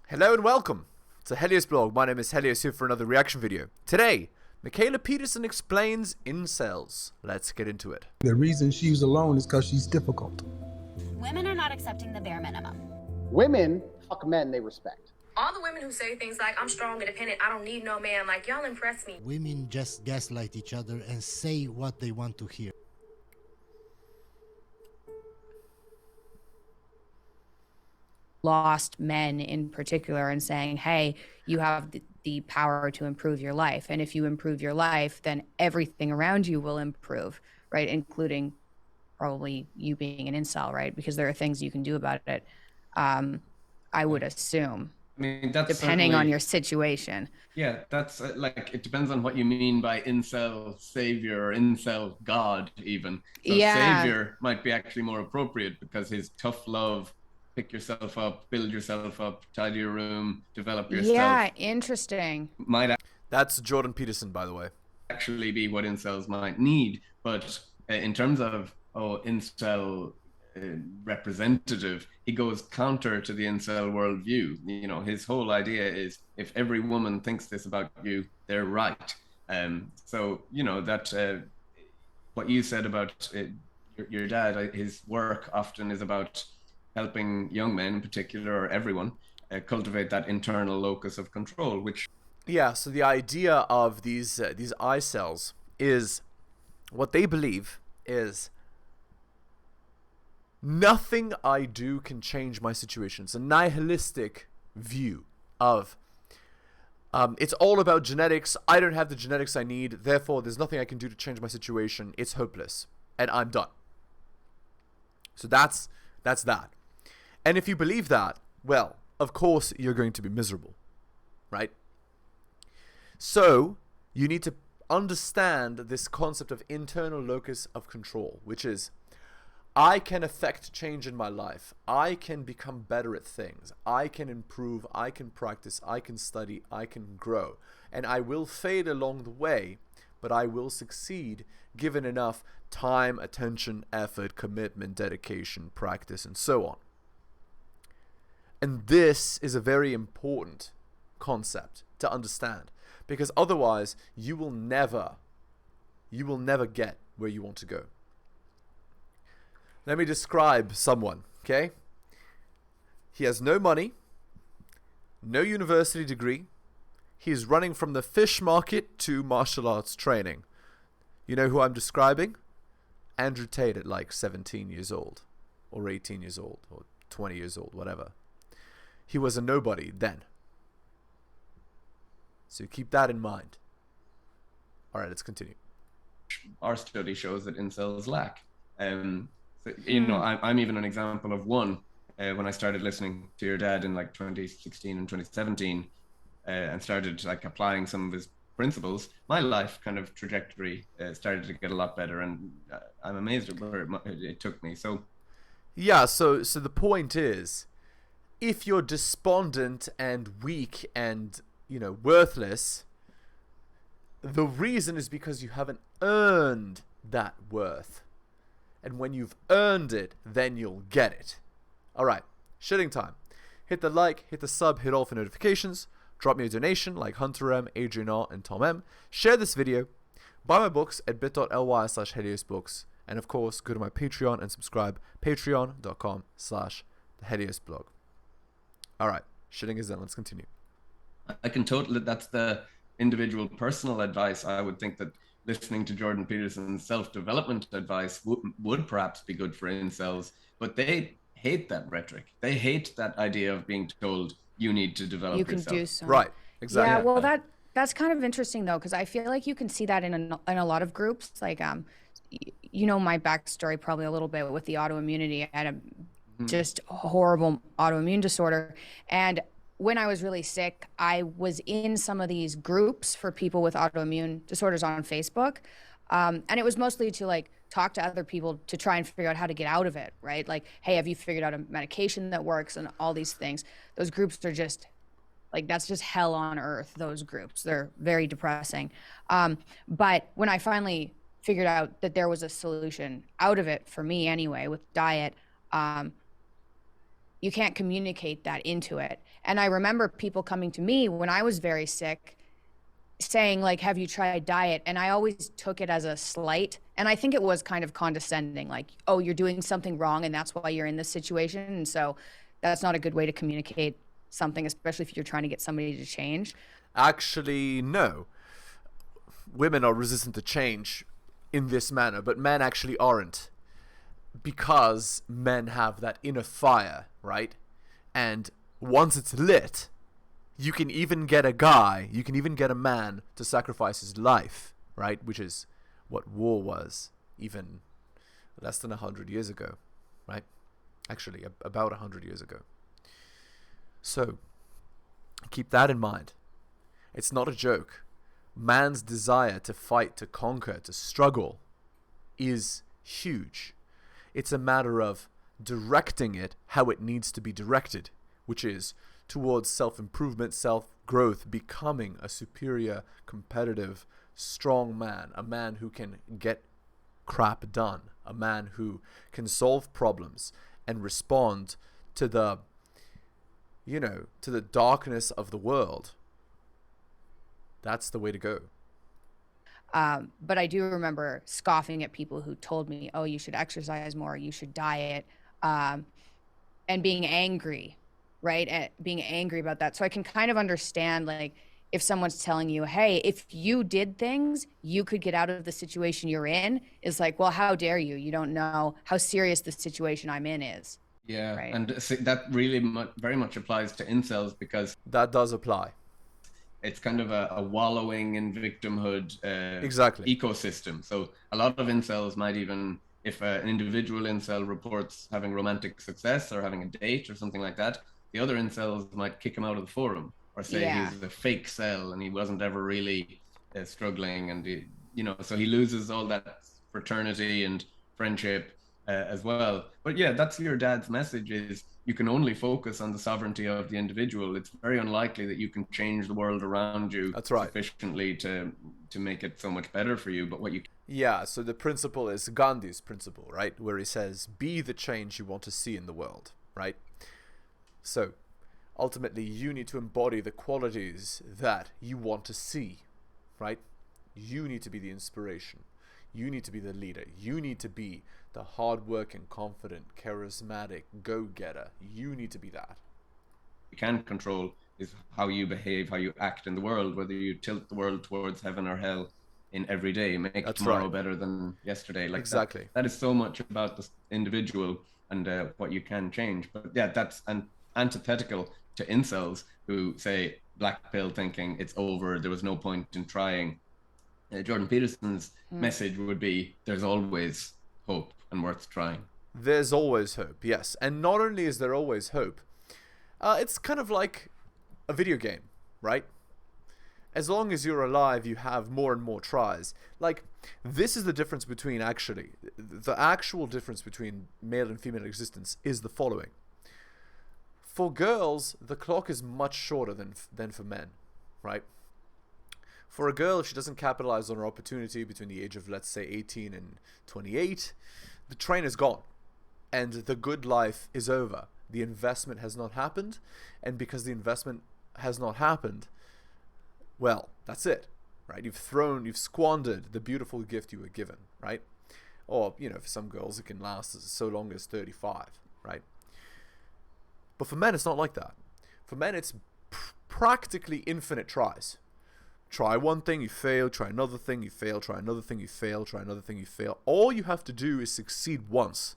Hello and welcome to heliosblog. My name is Helios, here for another reaction video. Today, Mikhaila Peterson explains incels. Let's get into it. The reason she's alone is because she's difficult. Women are not accepting the bare minimum. Women fuck men they respect. All the women who say things like, I'm strong, independent, I don't need no man, like, y'all impress me. Women just gaslight each other and say what they want to hear. Lost men in particular and saying, hey, you have the power to improve your life. And if you improve your life, then everything around you will improve, right? Including probably you being an incel, right? Because there are things you can do about it. I would assume. I mean, that's depending on your situation. Yeah, that's like, it depends on what you mean by incel savior or incel god even. So yeah. Savior might be actually more appropriate because his tough love, pick yourself up, build yourself up, tidy your room, develop yourself. Yeah, interesting. That's Jordan Peterson, by the way. Actually be what incels might need. But in terms of, incel representative, he goes counter to the incel worldview. You know, his whole idea is if every woman thinks this about you, they're right. So, you know, that what you said about your dad, his work often is about helping young men in particular, or everyone, cultivate that internal locus of control, which... Yeah, so the idea of these eye cells is, what they believe is, nothing I do can change my situation. It's a nihilistic view of, it's all about genetics. I don't have the genetics I need, therefore there's nothing I can do to change my situation. It's hopeless, and I'm done. So that's that. And if you believe that, well, of course you're going to be miserable, right? So you need to understand this concept of internal locus of control, which is, I can affect change in my life. I can become better at things. I can improve. I can practice. I can study. I can grow. And I will fail along the way, but I will succeed given enough time, attention, effort, commitment, dedication, practice, and so on. And this is a very important concept to understand, because otherwise you will never get where you want to go. Let me describe someone, okay? He has no money, no university degree. He's running from the fish market to martial arts training. You know who I'm describing? Andrew Tate at like 17 years old, or 18 years old, or 20 years old, whatever. He was a nobody then. So keep that in mind. All right, let's continue. Our study shows that incels lack. So, you know, I'm even an example of one. When I started listening to your dad in like 2016 and 2017, and started like applying some of his principles, my life kind of trajectory started to get a lot better, and I'm amazed at where it took me. So, yeah. So the point is, if you're despondent and weak and, you know, worthless, the reason is because you haven't earned that worth. And when you've earned it, then you'll get it. All right, shitting time. Hit the like, hit the sub, hit all for notifications. Drop me a donation like Hunter M, Adrian R, and Tom M. Share this video. Buy my books at bit.ly/heliosbooks. And of course, go to my Patreon and subscribe. Patreon.com/theheliosblog. All right, shitting is done. Let's continue. I can totally, that's the individual personal advice. I would think that listening to Jordan Peterson's self-development advice would perhaps be good for incels, but they hate that rhetoric. They hate that idea of being told you need to develop yourself. You can do so. Right, exactly. Yeah, well, that's kind of interesting though, because I feel like you can see that in a lot of groups. Like, you know, my backstory probably a little bit with the autoimmunity. I had a just horrible autoimmune disorder, and when I was really sick, I was in some of these groups for people with autoimmune disorders on Facebook. And it was mostly to like talk to other people to try and figure out how to get out of it, right? Like, hey, have you figured out a medication that works, and all these things. Those groups are just like, that's just hell on earth, those groups. They're very depressing. But when I finally figured out that there was a solution out of it for me anyway, with diet, you can't communicate that into it. And I remember people coming to me when I was very sick saying like, have you tried diet? And I always took it as a slight. And I think it was kind of condescending, like, oh, you're doing something wrong and that's why you're in this situation. And so that's not a good way to communicate something, especially if you're trying to get somebody to change. Actually, no. Women are resistant to change in this manner, but men actually aren't, because men have that inner fire, right? And once it's lit, you can even get a man to sacrifice his life, right? Which is what war was even less than 100 years ago, right? Actually, about 100 years ago. So, keep that in mind. It's not a joke. Man's desire to fight, to conquer, to struggle is huge. It's a matter of directing it how it needs to be directed, which is towards self-improvement, self-growth, becoming a superior, competitive, strong man, a man who can get crap done, a man who can solve problems and respond to the, to the darkness of the world. That's the way to go. But I do remember scoffing at people who told me, oh, you should exercise more, you should diet, and being angry, right? Being angry about that. So I can kind of understand, like, if someone's telling you, hey, if you did things, you could get out of the situation you're in, is like, well, how dare you? You don't know how serious the situation I'm in is. Yeah, right? And that really very much applies to incels, because that does apply. It's kind of a wallowing in victimhood exactly ecosystem. So a lot of incels might even, if an individual incel reports having romantic success or having a date or something like that, the other incels might kick him out of the forum, or say he's a fake cell and he wasn't ever really struggling, and so he loses all that fraternity and friendship as well. But yeah, that's your dad's message, is you can only focus on the sovereignty of the individual. It's very unlikely that you can change the world around you sufficiently to make it so much better for you. But what you so the principle is Gandhi's principle, right? Where he says, be the change you want to see in the world, right? So ultimately, you need to embody the qualities that you want to see, right? You need to be the inspiration. You need to be the leader. You need to be the hardworking, confident, charismatic go-getter. You need to be that. You can control is how you behave, how you act in the world, whether you tilt the world towards heaven or hell in every day, make tomorrow better than yesterday. Like exactly. That is so much about the individual and what you can change. But yeah, that's antithetical to incels who say black pill thinking, it's over, there was no point in trying. Jordan Peterson's message would be, there's always hope and worth trying. There's always hope, yes. And not only is there always hope, it's kind of like a video game, right? As long as you're alive, you have more and more tries. Like, this is the difference between the actual difference between male and female existence is the following. For girls, the clock is much shorter than for men, right? For a girl, if she doesn't capitalize on her opportunity between the age of, let's say, 18 and 28, the train is gone and the good life is over. The investment has not happened, and because the investment has not happened, well, that's it, right? You've squandered the beautiful gift you were given, right? Or, for some girls, it can last so long as 35, right? But for men, it's not like that. For men, it's practically infinite tries. Try one thing, you fail. Try another thing, you fail. Try another thing, you fail. Try another thing, you fail. All you have to do is succeed once.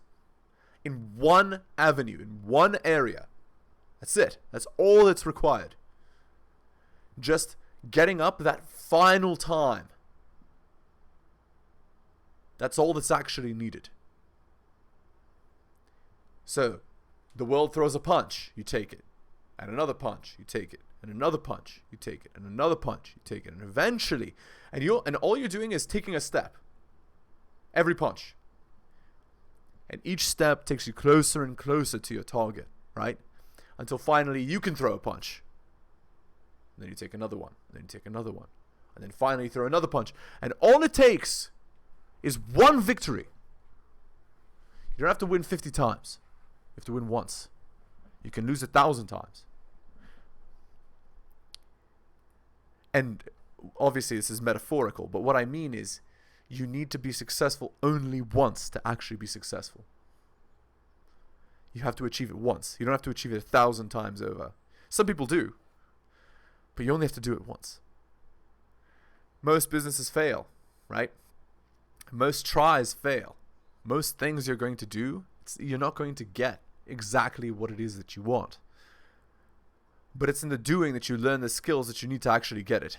In one avenue, in one area. That's it. That's all that's required. Just getting up that final time. That's all that's actually needed. So, the world throws a punch, you take it. And another punch, you take it. And another punch, you take it. And another punch, you take it. And eventually, and all you're doing is taking a step. Every punch. And each step takes you closer and closer to your target, right? Until finally you can throw a punch. And then you take another one. And then you take another one. And then finally you throw another punch. And all it takes is one victory. You don't have to win 50 times. You have to win once. You can lose 1,000 times. And obviously this is metaphorical, but what I mean is you need to be successful only once to actually be successful. You have to achieve it once. You don't have to achieve it 1,000 times over. Some people do, but you only have to do it once. Most businesses fail, right? Most tries fail. Most things you're going to do, you're not going to get exactly what it is that you want. But it's in the doing that you learn the skills that you need to actually get it.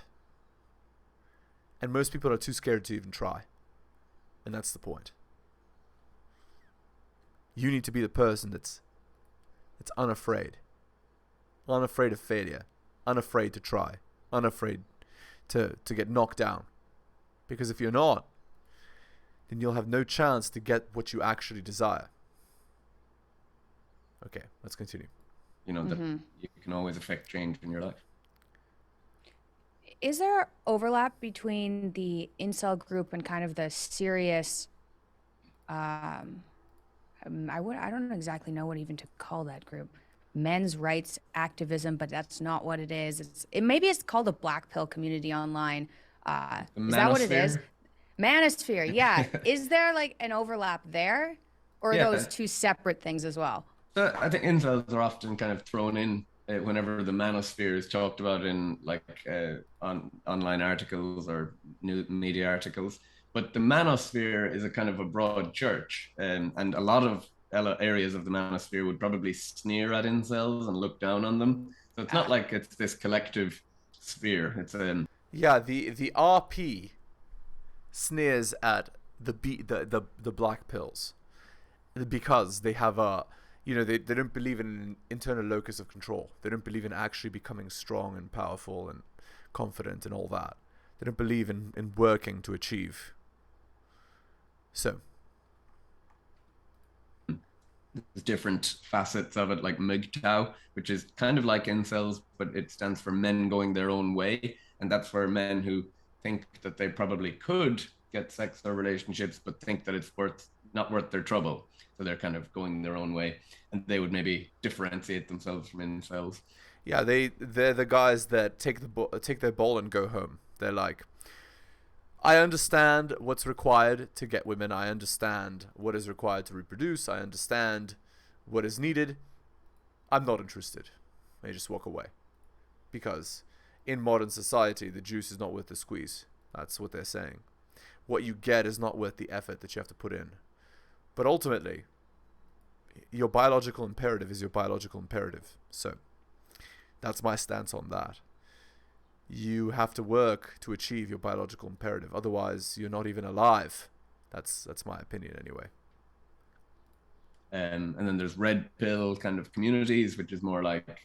And most people are too scared to even try. And that's the point. You need to be the person that's unafraid. Unafraid of failure. Unafraid to try. Unafraid to get knocked down. Because if you're not, then you'll have no chance to get what you actually desire. Okay, let's continue. You know, that you can always affect change in your life. Is there overlap between the incel group and kind of the serious, I don't exactly know what even to call that group, men's rights activism, but that's not what it is. Maybe it's called a black pill community online. Is that what it is? Manosphere, yeah. Is there like an overlap there, or are those two separate things as well? So I think incels are often kind of thrown in whenever the manosphere is talked about in like on online articles or new media articles. But the manosphere is a kind of a broad church, and a lot of areas of the manosphere would probably sneer at incels and look down on them. So it's not like it's this collective sphere. It's the RP sneers at the black pills because they have a, you know, they don't believe in an internal locus of control. They don't believe in actually becoming strong and powerful and confident and all that. They don't believe in working to achieve. So there's different facets of it, like MGTOW, which is kind of like incels, but it stands for men going their own way. And that's for men who think that they probably could get sex or relationships, but think that it's not worth their trouble. So they're kind of going their own way, and they would maybe differentiate themselves from incels. Yeah, they're the guys that take their ball and go home. They're like, I understand what's required to get women. I understand what is required to reproduce. I understand what is needed. I'm not interested. They just walk away. Because in modern society, the juice is not worth the squeeze. That's what they're saying. What you get is not worth the effort that you have to put in. But ultimately, your biological imperative is your biological imperative. So that's my stance on that. You have to work to achieve your biological imperative. Otherwise, you're not even alive. That's my opinion anyway. And then there's red pill kind of communities, which is more like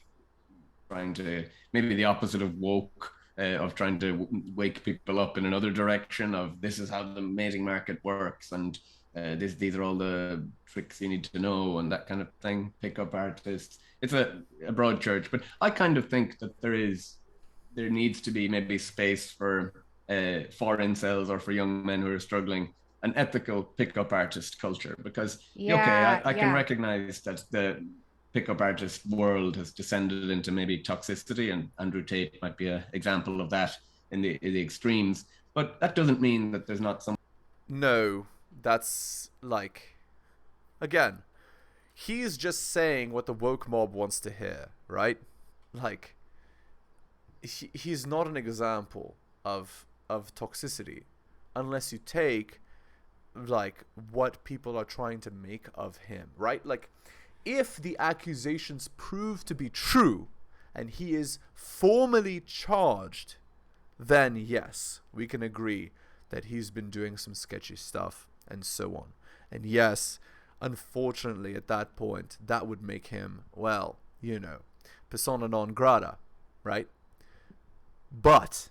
trying to, maybe the opposite of woke, of trying to wake people up in another direction of this is how the mating market works, and these are all the tricks you need to know, and that kind of thing. Pickup artists. It's a broad church, but I kind of think that there needs to be maybe space for incels or for young men who are struggling, an ethical pickup artist culture, because I can recognize that the pickup artist world has descended into maybe toxicity, and Andrew Tate might be an example of that in the extremes, but that doesn't mean that there's not some. No, that's like, again, he's just saying what the woke mob wants to hear, right? Like, he's not an example of toxicity unless you take like what people are trying to make of him, right? Like, if the accusations prove to be true and he is formally charged, then yes, we can agree that he's been doing some sketchy stuff and so on. And yes, unfortunately at that point, that would make him, well, you know, persona non grata, right? But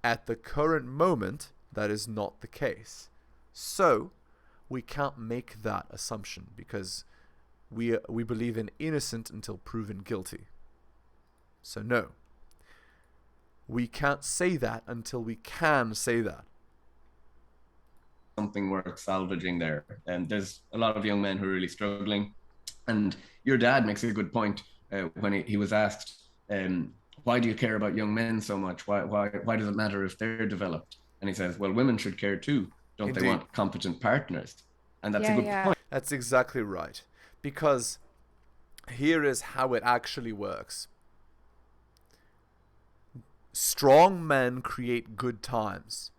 at the current moment, that is not the case. So we can't make that assumption because we believe in innocent until proven guilty. So no, we can't say that until we can say that. Something worth salvaging there. And there's a lot of young men who are really struggling. And your dad makes a good point when he was asked, why do you care about young men so much? Why does it matter if they're developed? And he says, well, women should care too. Don't Indeed. they want competent partners? And that's Yeah, a good yeah. point. That's exactly right. Because here is how it actually works. Strong men create good times.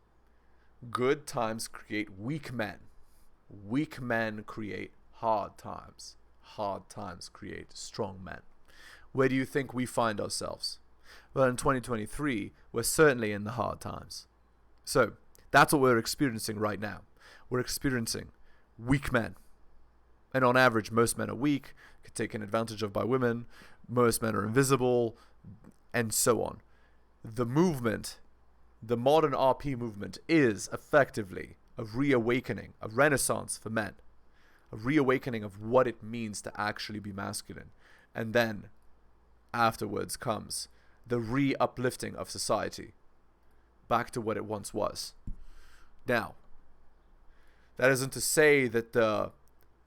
Good times create weak men. Weak men create hard times. Hard times create strong men. Where do you think we find ourselves? Well, in 2023, we're certainly in the hard times. So, that's what we're experiencing right now. We're experiencing weak men. And on average, most men are weak, taken advantage of by women, most men are invisible, and so on. The movement, the modern RP movement, is effectively a reawakening, a renaissance for men, a reawakening of what it means to actually be masculine. And then, afterwards comes the re-uplifting of society back to what it once was. Now, that isn't to say that the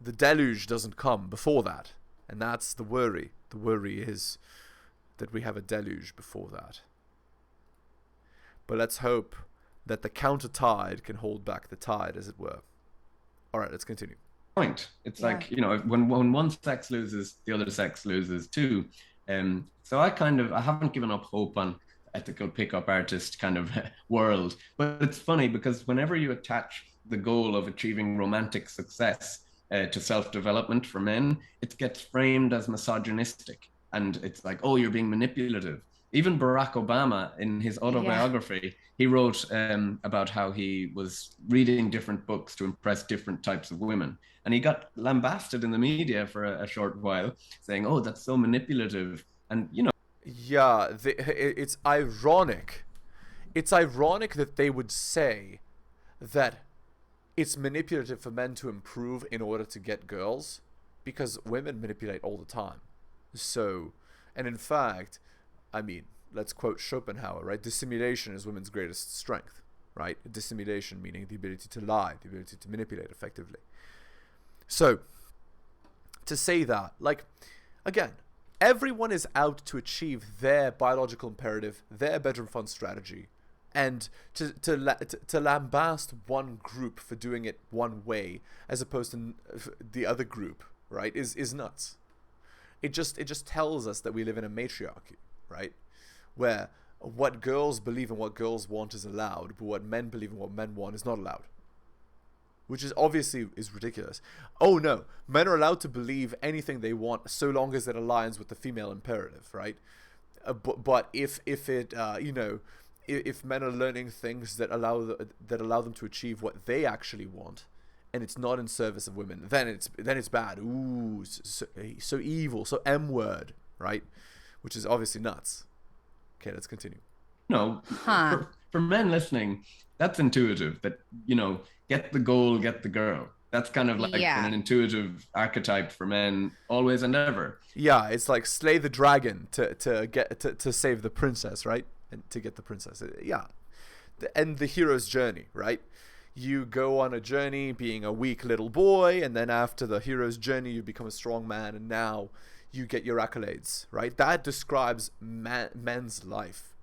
deluge doesn't come before that. And that's the worry. The worry is that we have a deluge before that. But let's hope that the counter tide can hold back the tide, as it were. All right, let's continue. Point. It's Yeah. like, you know, when one sex loses, the other sex loses too. So I haven't given up hope on ethical pickup artist kind of world. But it's funny because whenever you attach the goal of achieving romantic success to self-development for men, it gets framed as misogynistic. And it's like, oh, you're being manipulative. Even Barack Obama, in his autobiography, he wrote about how he was reading different books to impress different types of women. And he got lambasted in the media for a short while, saying, oh, that's so manipulative. And, you know. Yeah, it's ironic. It's ironic that they would say that it's manipulative for men to improve in order to get girls, because women manipulate all the time. So, and in fact, I mean, let's quote Schopenhauer, right? Dissimulation is women's greatest strength, right? Dissimulation meaning the ability to lie, the ability to manipulate effectively. So, to say that, like, again, everyone is out to achieve their biological imperative, their bedroom fun strategy, and to lambast one group for doing it one way as opposed to the other group, right, is nuts. It just tells us that we live in a matriarchy, right, where what girls believe and what girls want is allowed, but what men believe and what men want is not allowed, which is obviously is ridiculous. Oh no, men are allowed to believe anything they want so long as it aligns with the female imperative, right? But if it you know, if men are learning things that allow them to achieve what they actually want, and it's not in service of women, then it's bad. Ooh, so evil, so M word, right? Which is obviously nuts. Okay, let's continue. No, for men listening, that's intuitive. That, you know, get the goal, get the girl. That's kind of like an intuitive archetype for men, always and ever. Yeah, it's like slay the dragon to save the princess, right? And to get the princess. Yeah, and the hero's journey, right? You go on a journey being a weak little boy, and then after the hero's journey, you become a strong man, and now you get your accolades, right? That describes men's life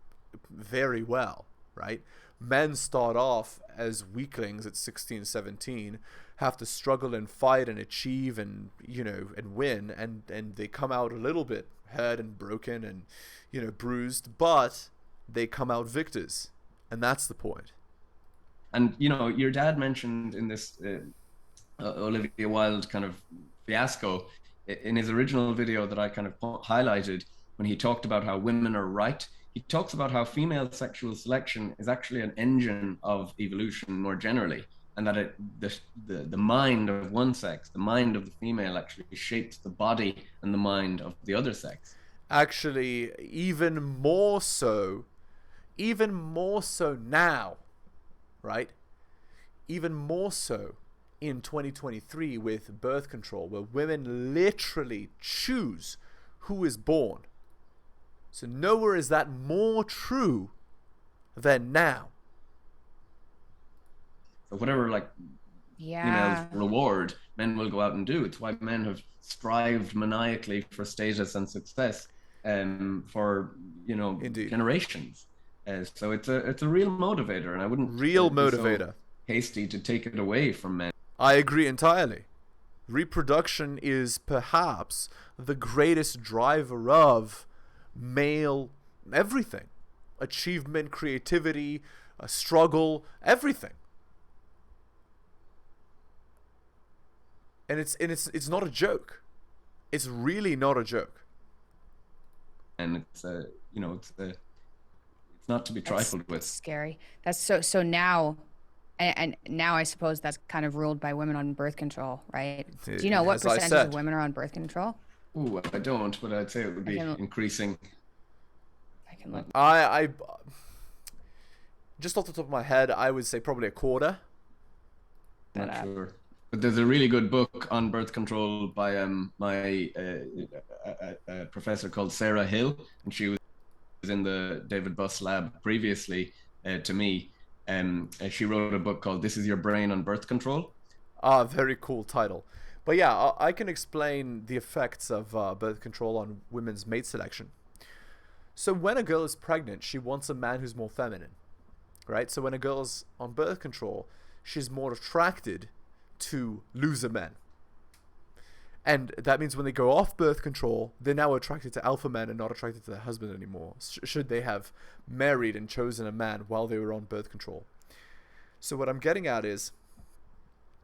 very well, right? Men start off as weaklings at 16, 17, have to struggle and fight and achieve and, you know, and win, and they come out a little bit hurt and broken and, you know, bruised, but they come out victors, and that's the point. And, you know, your dad mentioned in this Olivia Wilde kind of fiasco, in his original video that I kind of highlighted, when he talked about how women are right, he talks about how female sexual selection is actually an engine of evolution more generally, and that the mind of one sex, the mind of the female, actually shapes the body and the mind of the other sex. Actually, even more so now, right? Even more so in 2023 with birth control, where women literally choose who is born. So nowhere is that more true than now. So whatever, like, females reward, men will go out and do. It's why men have strived maniacally for status and success. for Indeed. generations. So it's a real motivator, and I wouldn't Real be so motivator. hasty to take it away from men. I agree entirely. Reproduction is perhaps the greatest driver of male everything. Achievement, creativity, struggle, everything. And it's not a joke. It's really not a joke. And it's not to be trifled with. That's scary. That's so now, and now I suppose that's kind of ruled by women on birth control, right? Do you know what As I percentage said. of women are on birth control? Ooh, I don't, but I'd say it would be increasing. I can look. I just off the top of my head, I would say probably a quarter. Not sure. But there's a really good book on birth control by my professor called Sarah Hill, and she was in the David Buss lab previously to me. She wrote a book called "This Is Your Brain on Birth Control." Ah, very cool title. But yeah, I can explain the effects of birth control on women's mate selection. So when a girl is pregnant, she wants a man who's more feminine, right? So when a girl's on birth control, she's more attracted to loser men. And that means when they go off birth control, they're now attracted to alpha men and not attracted to their husband anymore, should they have married and chosen a man while they were on birth control. So what I'm getting at is,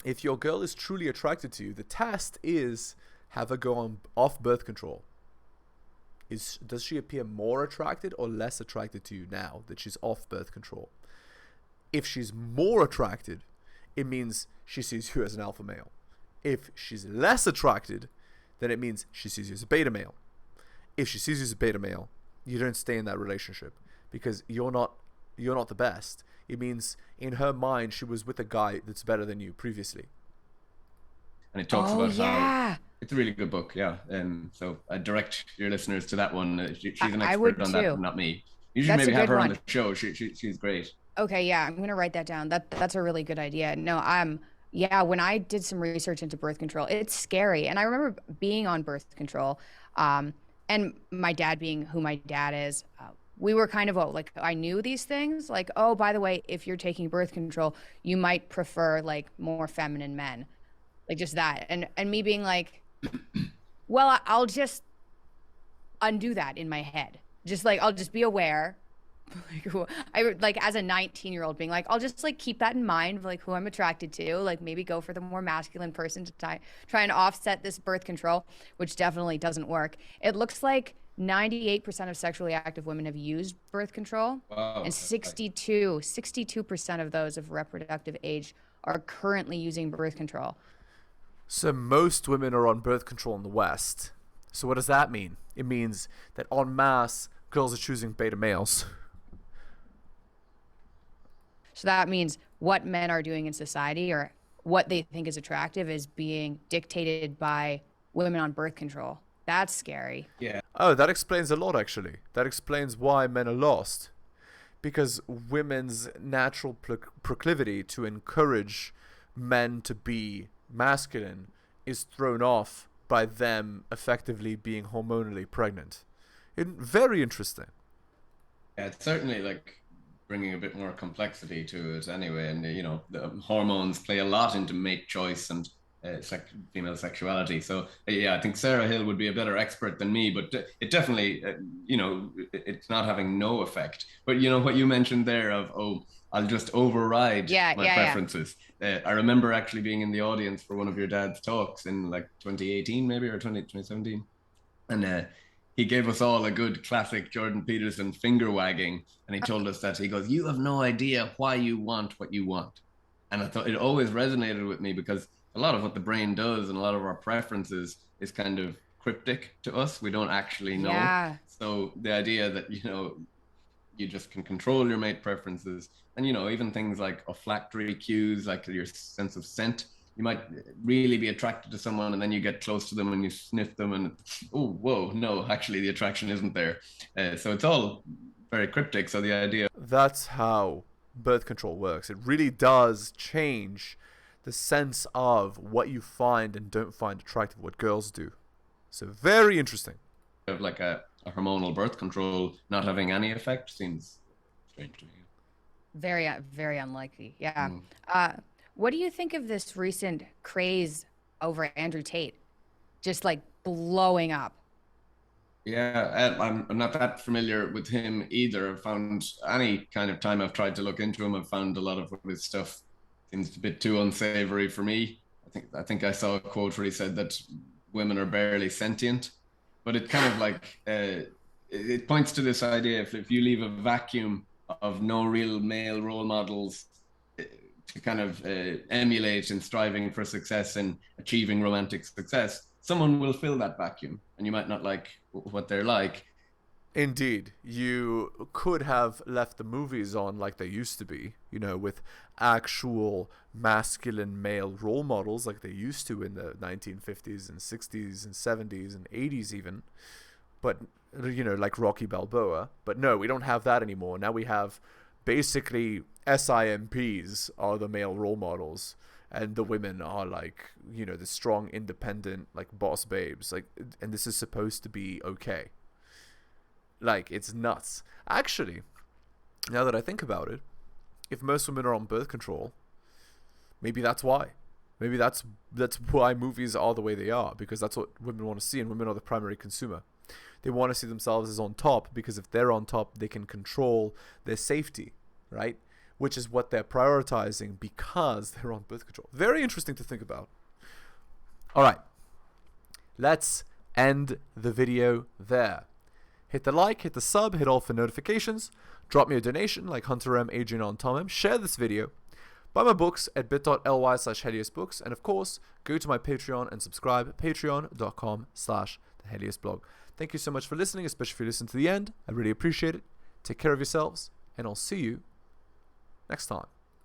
if your girl is truly attracted to you, the test is have her go off birth control. Does she appear more attracted or less attracted to you now that she's off birth control? If she's more attracted, it means she sees you as an alpha male. If she's less attracted, then it means she sees you as a beta male. If she sees you as a beta male, you don't stay in that relationship because you're not the best. It means in her mind she was with a guy that's better than you previously. And it talks about how it's a really good book, yeah. And so I direct your listeners to that one. She's an expert on that, not me. You should maybe have her on the show. She's great. Okay, yeah, I'm gonna write that down. That's a really good idea. No, yeah, when I did some research into birth control, it's scary. And I remember being on birth control, and my dad being who my dad is, we were kind of like, I knew these things, like, oh, by the way, if you're taking birth control, you might prefer like more feminine men, like just that. And me being like, well, I'll just undo that in my head. Just like, I'll just be aware. Like as a 19-year-old being like, I'll just like keep that in mind of like who I'm attracted to, like maybe go for the more masculine person to try and offset this birth control, which definitely doesn't work. It looks like 98% of sexually active women have used birth control. Wow, and 62% of those of reproductive age are currently using birth control. So most women are on birth control in the West. So what does that mean? It means that en masse girls are choosing beta males. So that means what men are doing in society or what they think is attractive is being dictated by women on birth control. That's scary. Yeah. Oh, that explains a lot, actually. That explains why men are lost. Because women's natural proclivity to encourage men to be masculine is thrown off by them effectively being hormonally pregnant. Very interesting. Yeah, it's certainly like bringing a bit more complexity to it anyway. And, the hormones play a lot into mate choice and female sexuality. So, yeah, I think Sarah Hill would be a better expert than me, but it definitely, it's not having no effect. But, what you mentioned there of, I'll just override my preferences. I remember actually being in the audience for one of your dad's talks in like 2018 maybe, or 2017. And he gave us all a good classic Jordan Peterson finger wagging. And he told us that, he goes, you have no idea why you want what you want. And I thought it always resonated with me because a lot of what the brain does and a lot of our preferences is kind of cryptic to us. We don't actually know. Yeah. So the idea that, you just can control your mate preferences and, even things like olfactory cues, like your sense of scent. You might really be attracted to someone and then you get close to them and you sniff them and, oh, whoa, no, actually the attraction isn't there. So it's all very cryptic. So the idea. That's how birth control works. It really does change the sense of what you find and don't find attractive, what girls do. So very interesting. Of like a a hormonal birth control not having any effect seems strange to me. Very, very unlikely. Yeah. Mm. What do you think of this recent craze over Andrew Tate, just like blowing up? Yeah, I'm not that familiar with him either. I've found any kind of time I've tried to look into him, I've found a lot of his stuff seems a bit too unsavory for me. I think I saw a quote where he said that women are barely sentient, but it kind of like it points to this idea if you leave a vacuum of no real male role models to kind of emulate in striving for success and achieving romantic success, someone will fill that vacuum, and you might not like what they're like. Indeed, you could have left the movies on like they used to be, you know, with actual masculine male role models like they used to in the 1950s and 60s and 70s and 80s even. But, you know, like Rocky Balboa. But no, we don't have that anymore. Now we have basically SIMPs are the male role models, and the women are like, you know, the strong, independent, like boss babes. Like, and this is supposed to be okay. Like, it's nuts. Actually, now that I think about it, if most women are on birth control, maybe that's why. Maybe that's why movies are the way they are, because that's what women want to see, and women are the primary consumer. They want to see themselves as on top, because if they're on top, they can control their safety, right? Which is what they're prioritizing because they're on birth control. Very interesting to think about. All right. Let's end the video there. Hit the like, hit the sub, hit all for notifications. Drop me a donation like Hunter M, Adrian on Tom M. Share this video. Buy my books at bit.ly/heliosbooks. And of course, go to my Patreon and subscribe. Patreon.com/theheliosblog. Thank you so much for listening, especially if you listen to the end. I really appreciate it. Take care of yourselves, and I'll see you next time.